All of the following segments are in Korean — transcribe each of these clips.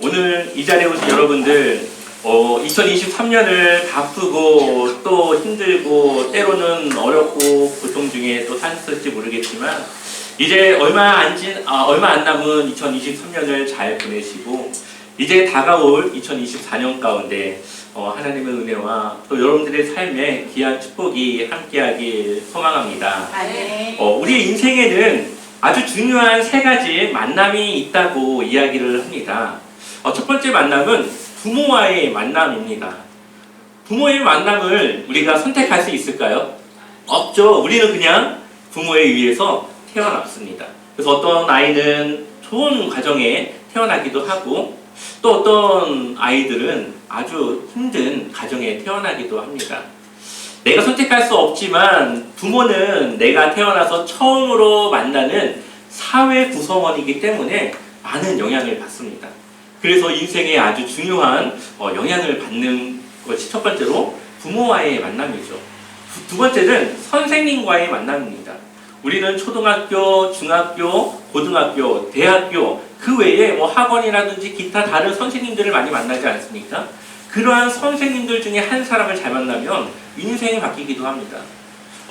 오늘 이 자리에 오신 여러분들 2023년을 바쁘고 또 힘들고 때로는 어렵고 고통 중에 또 사셨을지 모르겠지만 이제 얼마 안 남은 2023년을 잘 보내시고 이제 다가올 2024년 가운데 하나님의 은혜와 또 여러분들의 삶에 귀한 축복이 함께하길 소망합니다. 네. 우리 인생에는 아주 중요한 세 가지 만남이 있다고 이야기를 합니다. 첫 번째 만남은 부모와의 만남입니다. 부모의 만남을 우리가 선택할 수 있을까요? 없죠. 우리는 그냥 부모에 의해서 태어났습니다. 그래서 어떤 아이는 좋은 가정에 태어나기도 하고 또 어떤 아이들은 아주 힘든 가정에 태어나기도 합니다. 내가 선택할 수 없지만 부모는 내가 태어나서 처음으로 만나는 사회 구성원이기 때문에 많은 영향을 받습니다. 그래서 인생에 아주 중요한 영향을 받는 것이 첫 번째로 부모와의 만남이죠. 두 번째는 선생님과의 만남입니다. 우리는 초등학교, 중학교, 고등학교, 대학교 그 외에 학원이라든지 기타 다른 선생님들을 많이 만나지 않습니까? 그러한 선생님들 중에 한 사람을 잘 만나면 인생이 바뀌기도 합니다.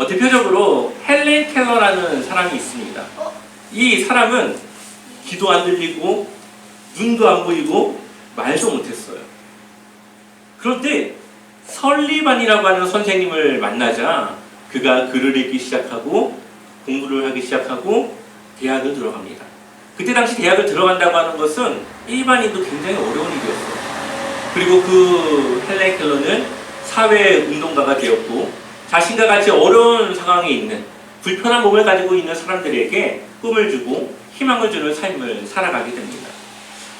대표적으로 헬렌 켈러라는 사람이 있습니다. 이 사람은 귀도 안 들리고 눈도 안 보이고 말도 못했어요. 그런데 설리반이라고 하는 선생님을 만나자 그가 글을 읽기 시작하고 공부를 하기 시작하고 대학을 들어갑니다. 그때 당시 대학을 들어간다고 하는 것은 일반인도 굉장히 어려운 일이었어요. 그리고 그 헬렌 켈러는 사회운동가가 되었고 자신과 같이 어려운 상황에 있는 불편한 몸을 가지고 있는 사람들에게 꿈을 주고 희망을 주는 삶을 살아가게 됩니다.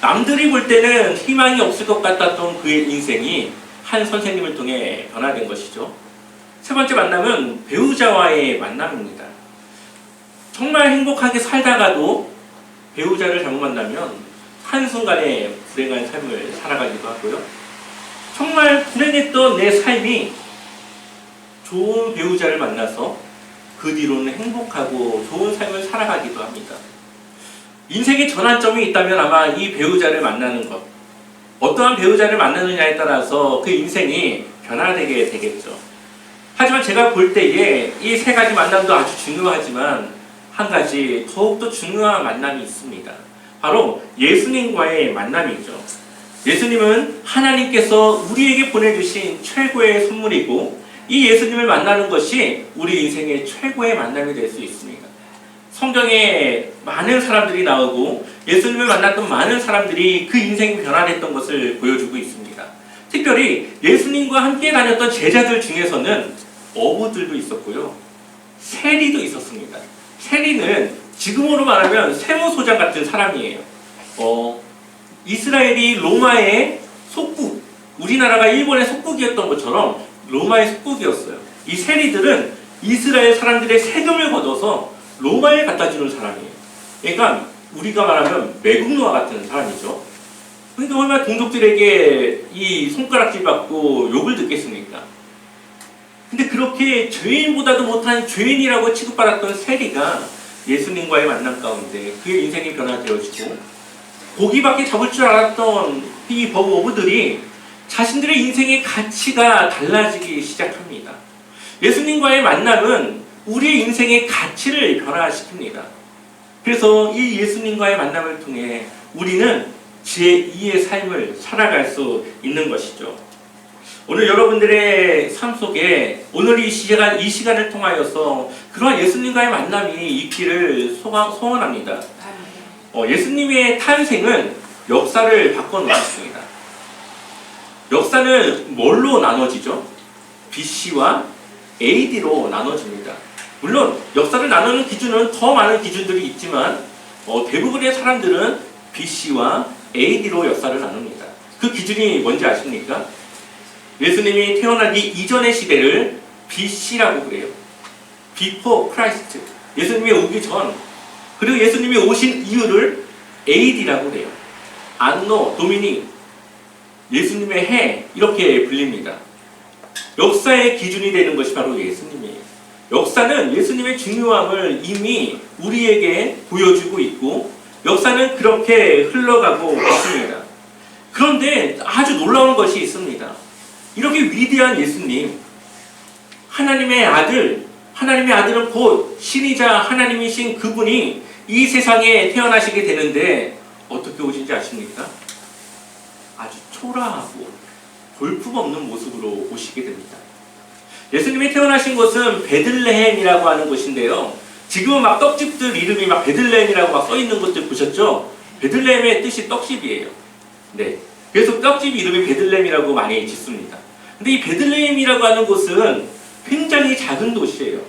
남들이 볼 때는 희망이 없을 것 같았던 그의 인생이 한 선생님을 통해 변화된 것이죠. 세 번째 만남은 배우자와의 만남입니다. 정말 행복하게 살다가도 배우자를 잘못 만나면 한순간에 불행한 삶을 살아가기도 하고요. 정말 불행했던 내 삶이 좋은 배우자를 만나서 그 뒤로는 행복하고 좋은 삶을 살아가기도 합니다. 인생의 전환점이 있다면 아마 이 배우자를 만나는 것, 어떠한 배우자를 만나느냐에 따라서 그 인생이 변화되게 되겠죠. 하지만 제가 볼 때에 이 세 가지 만남도 아주 중요하지만 한 가지 더욱더 중요한 만남이 있습니다. 바로 예수님과의 만남이죠. 예수님은 하나님께서 우리에게 보내주신 최고의 선물이고 이 예수님을 만나는 것이 우리 인생의 최고의 만남이 될 수 있습니다. 성경에 많은 사람들이 나오고 예수님을 만났던 많은 사람들이 그 인생이 변화됐던 것을 보여주고 있습니다. 특별히 예수님과 함께 다녔던 제자들 중에서는 어부들도 있었고요. 세리도 있었습니다. 세리는 지금으로 말하면 세무소장 같은 사람이에요. 이스라엘이 로마의 속국, 우리나라가 일본의 속국이었던 것처럼 로마의 속국이었어요. 이 세리들은 이스라엘 사람들의 세금을 걷어서 로마에 갖다 주는 사람이에요. 그러니까 우리가 말하면 매국노와 같은 사람이죠. 그러니까 얼마나 동족들에게 이 손가락질 받고 욕을 듣겠습니까? 근데 그렇게 죄인보다도 못한 죄인이라고 취급받았던 세리가 예수님과의 만남 가운데 그의 인생이 변화되어지고 고기밖에 잡을 줄 알았던 이 어부들이 자신들의 인생의 가치가 달라지기 시작합니다. 예수님과의 만남은 우리의 인생의 가치를 변화시킵니다. 그래서 이 예수님과의 만남을 통해 우리는 제2의 삶을 살아갈 수 있는 것이죠. 오늘 여러분들의 삶 속에 오늘 이 시간을 통하여서 그러한 예수님과의 만남이 있기를 소원합니다. 예수님의 탄생은 역사를 바꿔놓았습니다. 역사는 뭘로 나눠지죠? BC와 AD로 나눠집니다. 물론 역사를 나누는 기준은 더 많은 기준들이 있지만 대부분의 사람들은 BC와 AD로 역사를 나눕니다. 그 기준이 뭔지 아십니까? 예수님이 태어나기 이전의 시대를 BC라고 그래요. Before Christ. 예수님이 오기 전. 그리고 예수님이 오신 이유를 AD라고 그래요. 안노, 도미니, 예수님의 해 이렇게 불립니다. 역사의 기준이 되는 것이 바로 예수님이에요. 역사는 예수님의 중요함을 이미 우리에게 보여주고 있고 역사는 그렇게 흘러가고 있습니다. 그런데 아주 놀라운 것이 있습니다. 이렇게 위대한 예수님, 하나님의 아들은 곧 신이자 하나님이신 그분이 이 세상에 태어나시게 되는데 어떻게 오신지 아십니까? 아주 초라하고 볼품없는 모습으로 오시게 됩니다. 예수님이 태어나신 곳은 베들레헴이라고 하는 곳인데요. 지금은 막 떡집들 이름이 막 베들레헴이라고 막 써있는 것들 보셨죠? 베들레헴의 뜻이 떡집이에요. 네. 그래서 떡집 이름이 베들레헴이라고 많이 짓습니다. 근데 이 베들레헴이라고 하는 곳은 굉장히 작은 도시예요.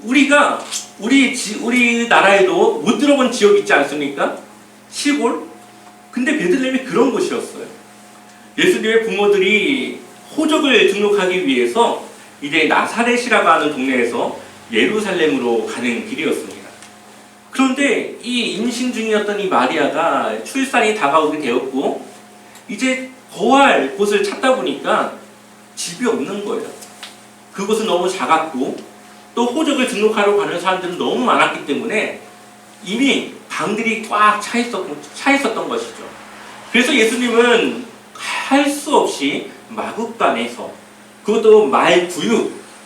우리 나라에도 못 들어본 지역 있지 않습니까? 시골? 근데 베들레헴이 그런 곳이었어요. 예수님의 부모들이 호적을 등록하기 위해서 이제 나사렛이라고 하는 동네에서 예루살렘으로 가는 길이었습니다. 그런데 이 임신 중이었던 이 마리아가 출산이 다가오게 되었고 이제 거할 곳을 찾다 보니까 집이 없는 거예요. 그곳은 너무 작았고 또 호적을 등록하러 가는 사람들은 너무 많았기 때문에 이미 방들이 꽉 차 있었던 것이죠. 그래서 예수님은 할 수 없이 마구간에서, 그것도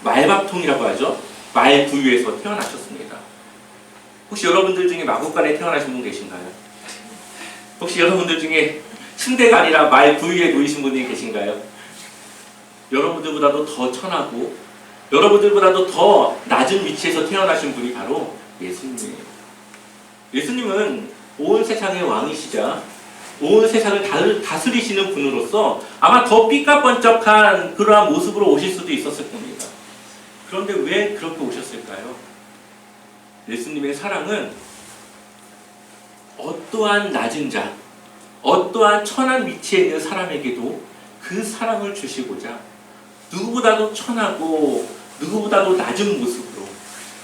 말밥통이라고 하죠. 말구유에서 태어나셨습니다. 혹시 여러분들 중에 마구간에 태어나신 분 계신가요? 혹시 여러분들 중에 침대가 아니라 말구유에 놓이신 분이 계신가요? 여러분들보다도 더 천하고 여러분들보다도 더 낮은 위치에서 태어나신 분이 바로 예수님이에요. 예수님은 온 세상의 왕이시자 온 세상을 다스리시는 분으로서 아마 더 삐까번쩍한 그러한 모습으로 오실 수도 있었을 겁니다. 그런데 왜 그렇게 오셨을까요? 예수님의 사랑은 어떠한 낮은 자, 어떠한 천한 위치에 있는 사람에게도 그 사랑을 주시고자 누구보다도 천하고 누구보다도 낮은 모습으로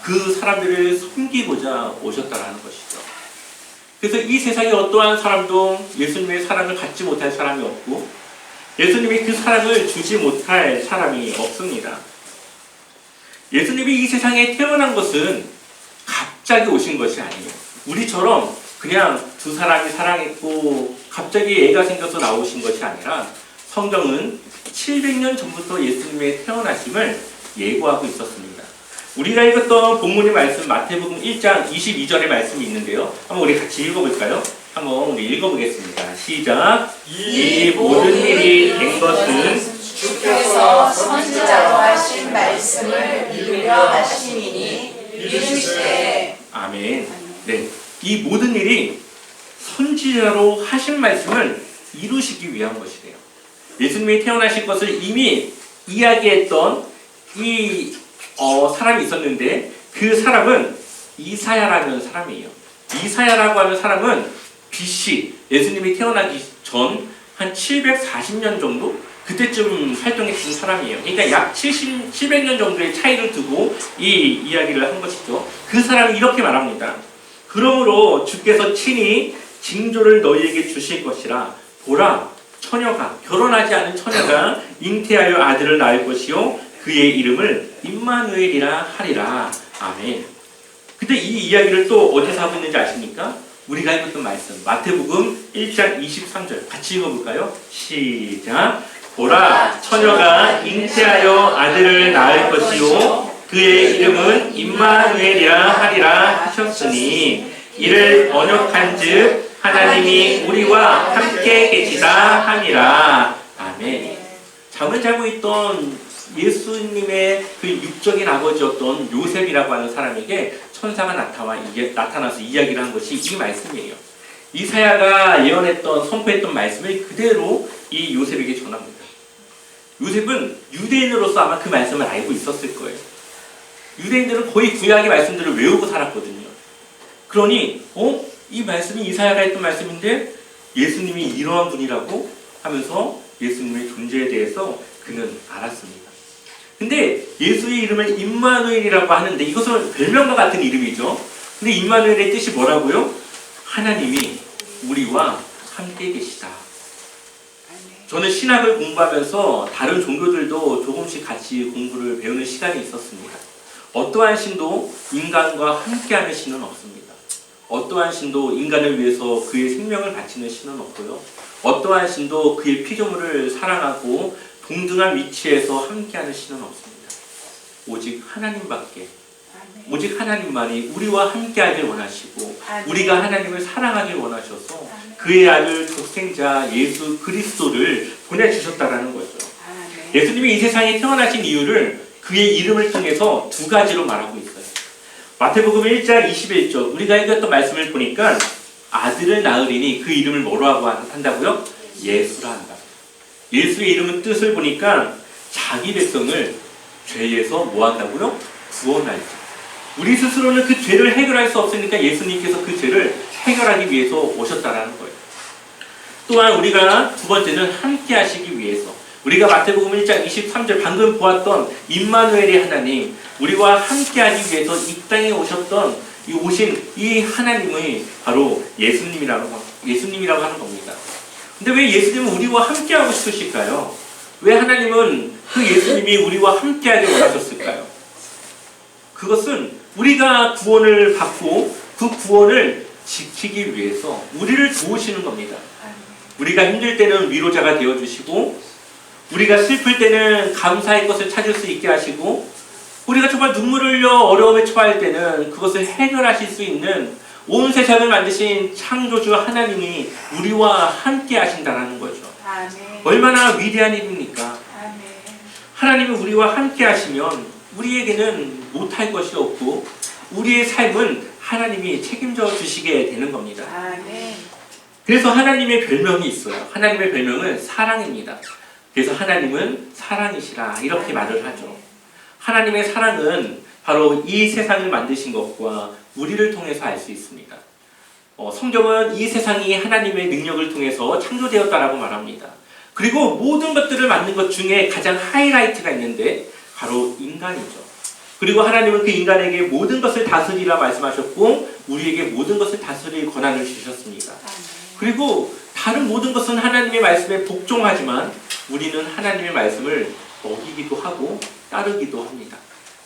그 사람들을 섬기고자 오셨다라는 것이죠. 그래서 이 세상에 어떠한 사람도 예수님의 사랑을 받지 못할 사람이 없고 예수님이 그 사랑을 주지 못할 사람이 없습니다. 예수님이 이 세상에 태어난 것은 갑자기 오신 것이 아니에요. 우리처럼 그냥 두 사람이 사랑했고 갑자기 애가 생겨서 나오신 것이 아니라 성경은 700년 전부터 예수님의 태어나심을 예고하고 있었습니다. 우리가 읽었던 본문의 말씀 마태복음 1장 22절의 말씀이 있는데요. 한번 우리 같이 읽어볼까요? 한번 우리 읽어보겠습니다. 시작! 이 모든 일이 된 것은 주께서 선지자로 하신 말씀을 이루려 하심이니 이르시되 아멘. 네, 이 모든 일이 선지자로 하신 말씀을 이루시기 위한 것이래요. 예수님이 태어나실 것을 이미 이야기했던 이 사람이 있었는데 그 사람은 이사야라는 사람이에요. 이사야라고 하는 사람은 BC, 예수님이 태어나기 전 한 740년 정도? 그때쯤 활동했던 사람이에요. 그러니까 약 700년 정도의 차이를 두고 이 이야기를 한 것이죠. 그 사람이 이렇게 말합니다. 그러므로 주께서 친히 징조를 너희에게 주실 것이라. 보라, 처녀가, 결혼하지 않은 처녀가 잉태하여 아들을 낳을 것이요 그의 이름을 임마누엘이라 하리라. 아멘. 근데 이 이야기를 또 어디서 하고 있는지 아십니까? 우리가 읽었던 말씀 마태복음 1장 23절 같이 읽어볼까요? 시작! 보라, 처녀가 잉태하여 아들을 낳을 것이요 그의 이름은 임마누엘이라 하리라 하셨으니 이를 번역한즉 하나님이 우리와 함께 계시다 함이라. 아멘. 잠을 자고 있던 예수님의 그 육적인 아버지였던 요셉이라고 하는 사람에게 천사가 나타나서 이야기를 한 것이 이 말씀이에요. 이사야가 예언했던 선포했던 말씀을 그대로 이 요셉에게 전합니다. 요셉은 유대인으로서 아마 그 말씀을 알고 있었을 거예요. 유대인들은 거의 구약의 말씀들을 외우고 살았거든요. 그러니 이 말씀이 이사야가 했던 말씀인데 예수님이 이러한 분이라고 하면서 예수님의 존재에 대해서 그는 알았습니다. 근데 예수의 이름을 임마누엘이라고 하는데 이것은 별명과 같은 이름이죠. 근데 임마누엘의 뜻이 뭐라고요? 하나님이 우리와 함께 계시다. 저는 신학을 공부하면서 다른 종교들도 조금씩 같이 공부를 배우는 시간이 있었습니다. 어떠한 신도 인간과 함께하는 신은 없습니다. 어떠한 신도 인간을 위해서 그의 생명을 바치는 신은 없고요. 어떠한 신도 그의 피조물을 사랑하고 동등한 위치에서 함께하는 신은 없습니다. 오직 하나님밖에, 오직 하나님만이 우리와 함께하길 원하시고 우리가 하나님을 사랑하길 원하셔서 그의 아들 독생자 예수 그리스도를 보내주셨다라는 거죠. 예수님이 이 세상에 태어나신 이유를 그의 이름을 통해서 두 가지로 말하고 있어요. 마태복음 1장 21절 우리가 읽었던 말씀을 보니까 아들을 낳으리니 그 이름을 뭐라고 한다고요? 예수라 한다. 예수의 이름은 뜻을 보니까 자기 백성을 죄에서 뭐 한다고요? 구원할 때. 우리 스스로는 그 죄를 해결할 수 없으니까 예수님께서 그 죄를 해결하기 위해서 오셨다라는 거예요. 또한 우리가 두 번째는 함께 하시기 위해서 우리가 마태복음 1장 23절 방금 보았던 임마누엘의 하나님 우리와 함께 하기 위해서 이 땅에 오셨던 이 오신 이 하나님의 바로 예수님이라고 하는 겁니다. 근데 왜 예수님은 우리와 함께 하고 싶으실까요? 왜 하나님은 그 예수님이 우리와 함께 하길 원하셨을까요? 그것은 우리가 구원을 받고 그 구원을 지키기 위해서 우리를 도우시는 겁니다. 우리가 힘들 때는 위로자가 되어주시고 우리가 슬플 때는 감사의 것을 찾을 수 있게 하시고 우리가 정말 눈물을 흘려 어려움에 처할 때는 그것을 해결하실 수 있는 온 세상을 만드신 창조주 하나님이 우리와 함께 하신다는 거죠. 아멘. 얼마나 위대한 일입니까? 아멘. 하나님이 우리와 함께 하시면 우리에게는 못할 것이 없고 우리의 삶은 하나님이 책임져 주시게 되는 겁니다. 아멘. 그래서 하나님의 별명이 있어요. 하나님의 별명은 사랑입니다. 그래서 하나님은 사랑이시라 이렇게 말을 하죠. 하나님의 사랑은 바로 이 세상을 만드신 것과 우리를 통해서 알 수 있습니다. 성경은 이 세상이 하나님의 능력을 통해서 창조되었다라고 말합니다. 그리고 모든 것들을 만든 것 중에 가장 하이라이트가 있는데 바로 인간이죠. 그리고 하나님은 그 인간에게 모든 것을 다스리라 말씀하셨고 우리에게 모든 것을 다스릴 권한을 주셨습니다. 그리고 다른 모든 것은 하나님의 말씀에 복종하지만 우리는 하나님의 말씀을 어기기도 하고 따르기도 합니다.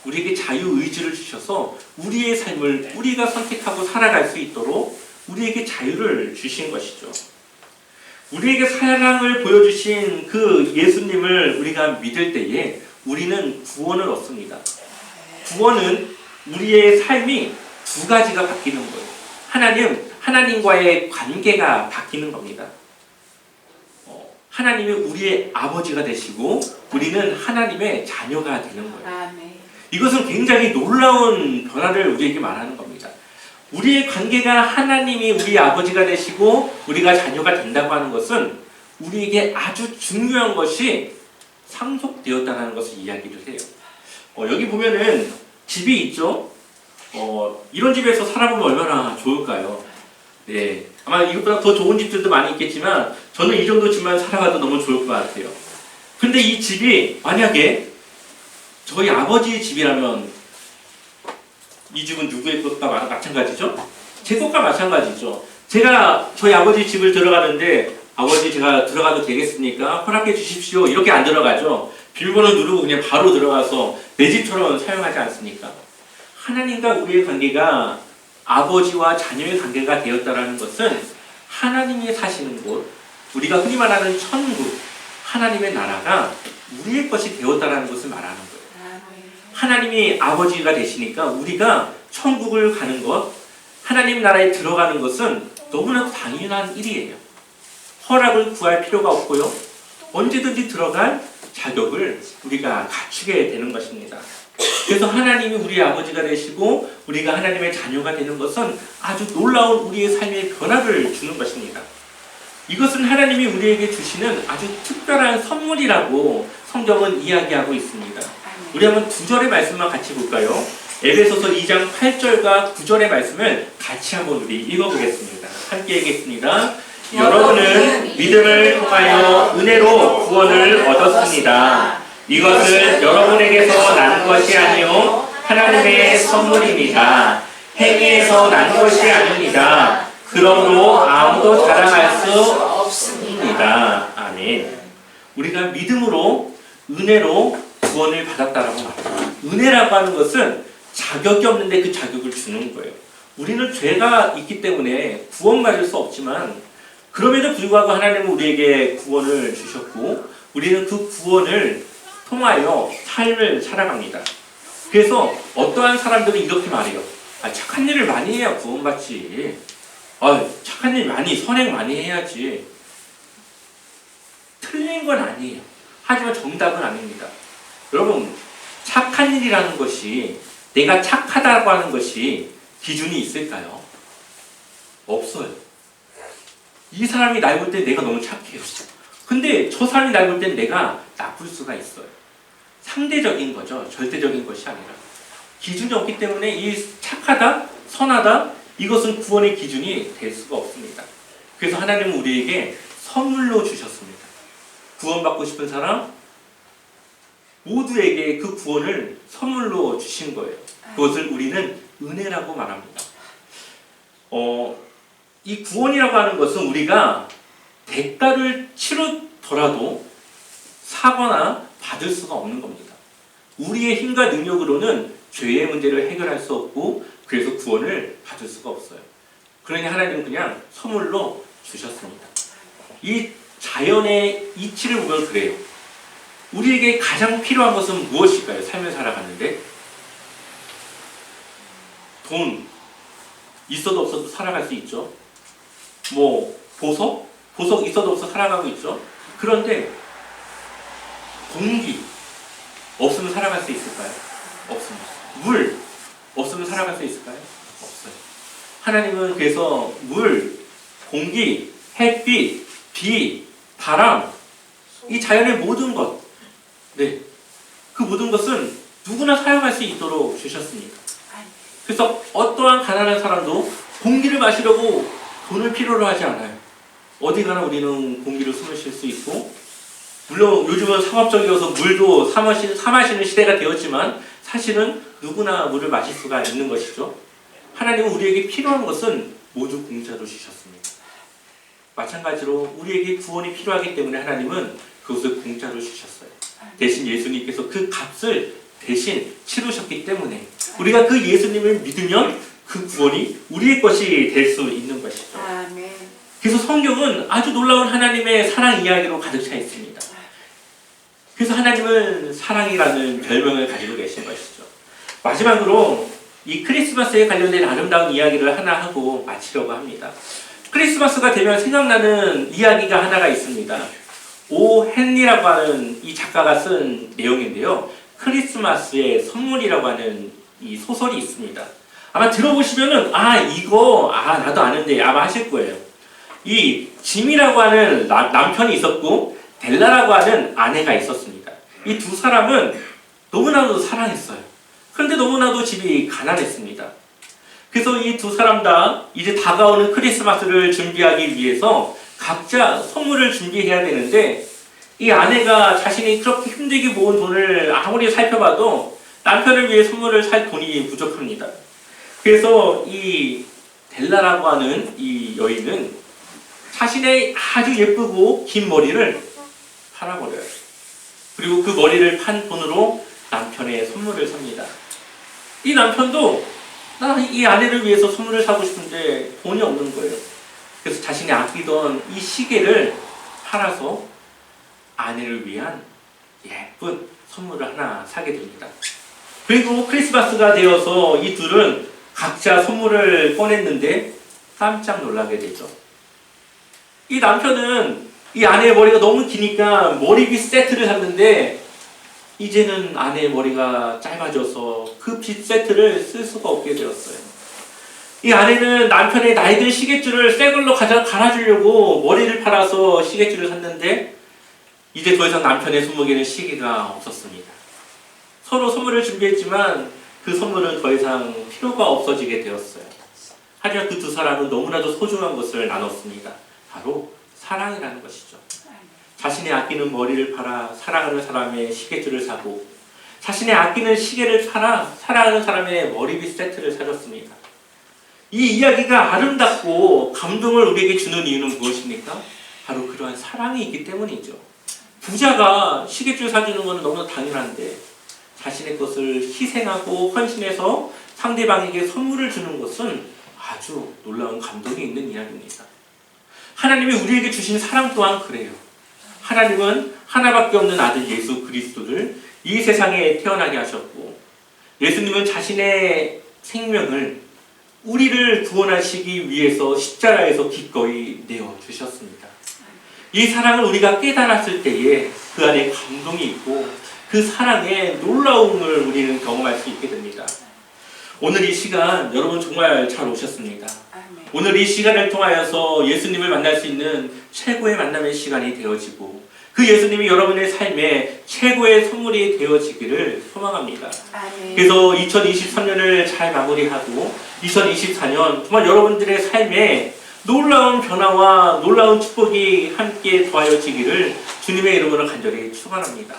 우리에게 자유의지를 주셔서 우리의 삶을 우리가 선택하고 살아갈 수 있도록 우리에게 자유를 주신 것이죠. 우리에게 사랑을 보여주신 그 예수님을 우리가 믿을 때에 우리는 구원을 얻습니다. 구원은 우리의 삶이 두 가지가 바뀌는 거예요. 하나님과의 관계가 바뀌는 겁니다. 하나님이 우리의 아버지가 되시고 우리는 하나님의 자녀가 되는 거예요. 아멘. 이것은 굉장히 놀라운 변화를 우리에게 말하는 겁니다. 우리의 관계가 하나님이 우리 아버지가 되시고 우리가 자녀가 된다고 하는 것은 우리에게 아주 중요한 것이 상속되었다는 것을 이야기를 해요. 여기 보면은 집이 있죠. 이런 집에서 살아보면 얼마나 좋을까요? 네, 아마 이것보다 더 좋은 집들도 많이 있겠지만 저는 이 정도 집만 살아가도 너무 좋을 것 같아요. 근데 이 집이 만약에 저희 아버지의 집이라면 이 집은 누구의 것과 마찬가지죠? 제 것과 마찬가지죠. 제가 저희 아버지 집을 들어가는데 아버지 제가 들어가도 되겠습니까? 허락해 주십시오. 이렇게 안 들어가죠. 비밀번호 누르고 그냥 바로 들어가서 내 집처럼 사용하지 않습니까? 하나님과 우리의 관계가 아버지와 자녀의 관계가 되었다는 것은 하나님이 사시는 곳, 우리가 흔히 말하는 천국, 하나님의 나라가 우리의 것이 되었다는 것을 말하는 거예요. 하나님이 아버지가 되시니까 우리가 천국을 가는 것, 하나님 나라에 들어가는 것은 너무나 당연한 일이에요. 허락을 구할 필요가 없고요. 언제든지 들어갈 자격을 우리가 갖추게 되는 것입니다. 그래서 하나님이 우리의 아버지가 되시고 우리가 하나님의 자녀가 되는 것은 아주 놀라운 우리의 삶의 변화를 주는 것입니다. 이것은 하나님이 우리에게 주시는 아주 특별한 선물이라고 성경은 이야기하고 있습니다. 우리 한번 9절의 말씀만 같이 볼까요? 에베소서 2장 8절과 9절의 말씀을 같이 한번 우리 읽어보겠습니다. 함께 읽겠습니다. 여러분은 믿음을 통하여 은혜로 구원을 얻었습니다. 이것은 여러분에게서 난 것이 아니요 하나님의 선물입니다. 행위에서 난 것이 아닙니다. 그러므로 아무도 자랑할 수 없습니다. 아멘. 우리가 믿음으로 은혜로 구원을 받았다라고 말합니다. 은혜라고 하는 것은 자격이 없는데 그 자격을 주는 거예요. 우리는 죄가 있기 때문에 구원받을 수 없지만 그럼에도 불구하고 하나님은 우리에게 구원을 주셨고 우리는 그 구원을 통하여 삶을 살아갑니다. 그래서 어떠한 사람들은 이렇게 말해요. 착한 일을 많이 해야 구원받지. 착한 일 많이, 선행 많이 해야지. 틀린 건 아니에요. 하지만 정답은 아닙니다. 여러분, 착한 일이라는 것이, 내가 착하다고 하는 것이 기준이 있을까요? 없어요. 이 사람이 날 볼 때 내가 너무 착해요. 근데 저 사람이 날 볼 때 내가 나쁠 수가 있어요. 상대적인 거죠. 절대적인 것이 아니라. 기준이 없기 때문에 이 착하다, 선하다, 이것은 구원의 기준이 될 수가 없습니다. 그래서 하나님은 우리에게 선물로 주셨습니다. 구원받고 싶은 사람 모두에게 그 구원을 선물로 주신 거예요. 그것을 우리는 은혜라고 말합니다. 이 구원이라고 하는 것은 우리가 대가를 치르더라도 사거나 받을 수가 없는 겁니다. 우리의 힘과 능력으로는 죄의 문제를 해결할 수 없고 그래서 구원을 받을 수가 없어요. 그러니 하나님은 그냥 선물로 주셨습니다. 이 자연의 이치를 보면 그래요. 우리에게 가장 필요한 것은 무엇일까요? 삶을 살아가는데 돈 있어도 없어도 살아갈 수 있죠. 보석 있어도 없어도 살아가고 있죠. 그런데 공기 없으면 살아갈 수 있을까요? 없습니다. 물 없으면 살아갈 수 있을까요? 없어요. 하나님은 그래서 물, 공기, 햇빛, 비, 바람, 이 자연의 모든 것, 그 모든 것은 누구나 사용할 수 있도록 주셨습니다. 그래서 어떠한 가난한 사람도 공기를 마시려고 돈을 필요로 하지 않아요. 어디 가나 우리는 공기를 숨을 쉴 수 있고, 물론 요즘은 상업적이어서 물도 사 마시는 시대가 되었지만 사실은 누구나 물을 마실 수가 있는 것이죠. 하나님은 우리에게 필요한 것은 모두 공짜로 주셨습니다. 마찬가지로 우리에게 구원이 필요하기 때문에 하나님은 그것을 공짜로 주셨어요. 대신 예수님께서 그 값을 대신 치르셨기 때문에 우리가 그 예수님을 믿으면 그 구원이 우리의 것이 될 수 있는 것이죠. 아멘. 그래서 성경은 아주 놀라운 하나님의 사랑 이야기로 가득 차 있습니다. 그래서 하나님은 사랑이라는 별명을 가지고 계신 것이죠. 마지막으로 이 크리스마스에 관련된 아름다운 이야기를 하나 하고 마치려고 합니다. 크리스마스가 되면 생각나는 이야기가 하나가 있습니다. 오 헨리라고 하는 이 작가가 쓴 내용인데요. 크리스마스의 선물이라고 하는 이 소설이 있습니다. 아마 들어보시면은 이거 나도 아는데 아마 하실 거예요. 이 짐이라고 하는 남편이 있었고 델라라고 하는 아내가 있었습니다. 이 두 사람은 너무나도 사랑했어요. 그런데 너무나도 집이 가난했습니다. 그래서 이 두 사람 다 이제 다가오는 크리스마스를 준비하기 위해서 각자 선물을 준비해야 되는데 이 아내가 자신이 그렇게 힘들게 모은 돈을 아무리 살펴봐도 남편을 위해 선물을 살 돈이 부족합니다. 그래서 이 델라라고 하는 이 여인은 자신의 아주 예쁘고 긴 머리를 팔아버려요. 그리고 그 머리를 판 돈으로 남편의 선물을 삽니다. 이 남편도 이 아내를 위해서 선물을 사고 싶은데 돈이 없는 거예요. 그래서 자신이 아끼던 이 시계를 팔아서 아내를 위한 예쁜 선물을 하나 사게 됩니다. 그리고 크리스마스가 되어서 이 둘은 각자 선물을 꺼냈는데 깜짝 놀라게 되죠. 이 남편은 이 아내의 머리가 너무 기니까 머리빗 세트를 샀는데 이제는 아내의 머리가 짧아져서 그 빗 세트를 쓸 수가 없게 되었어요. 이 아내는 남편의 나이든 시계줄을 새 걸로 갈아주려고 머리를 팔아서 시계줄을 샀는데 이제 더 이상 남편의 손목에는 시계가 없었습니다. 서로 선물을 준비했지만 그 선물은 더 이상 필요가 없어지게 되었어요. 하지만 그 두 사람은 너무나도 소중한 것을 나눴습니다. 바로 사랑이라는 것이죠. 자신의 아끼는 머리를 팔아 사랑하는 사람의 시계줄을 사고 자신의 아끼는 시계를 팔아 사랑하는 사람의 머리빗 세트를 사줬습니다. 이 이야기가 아름답고 감동을 우리에게 주는 이유는 무엇입니까? 바로 그러한 사랑이 있기 때문이죠. 부자가 시계줄 사주는 것은 너무 당연한데 자신의 것을 희생하고 헌신해서 상대방에게 선물을 주는 것은 아주 놀라운 감동이 있는 이야기입니다. 하나님이 우리에게 주신 사랑 또한 그래요. 하나님은 하나밖에 없는 아들 예수 그리스도를 이 세상에 태어나게 하셨고, 예수님은 자신의 생명을 우리를 구원하시기 위해서 십자가에서 기꺼이 내어주셨습니다. 이 사랑을 우리가 깨달았을 때에 그 안에 감동이 있고 그 사랑의 놀라움을 우리는 경험할 수 있게 됩니다. 오늘 이 시간 여러분 정말 잘 오셨습니다. 오늘 이 시간을 통하여서 예수님을 만날 수 있는 최고의 만남의 시간이 되어지고 그 예수님이 여러분의 삶에 최고의 선물이 되어지기를 소망합니다. 그래서 2023년을 잘 마무리하고 2024년 정말 여러분들의 삶에 놀라운 변화와 놀라운 축복이 함께 더하여지기를 주님의 이름으로 간절히 축원합니다.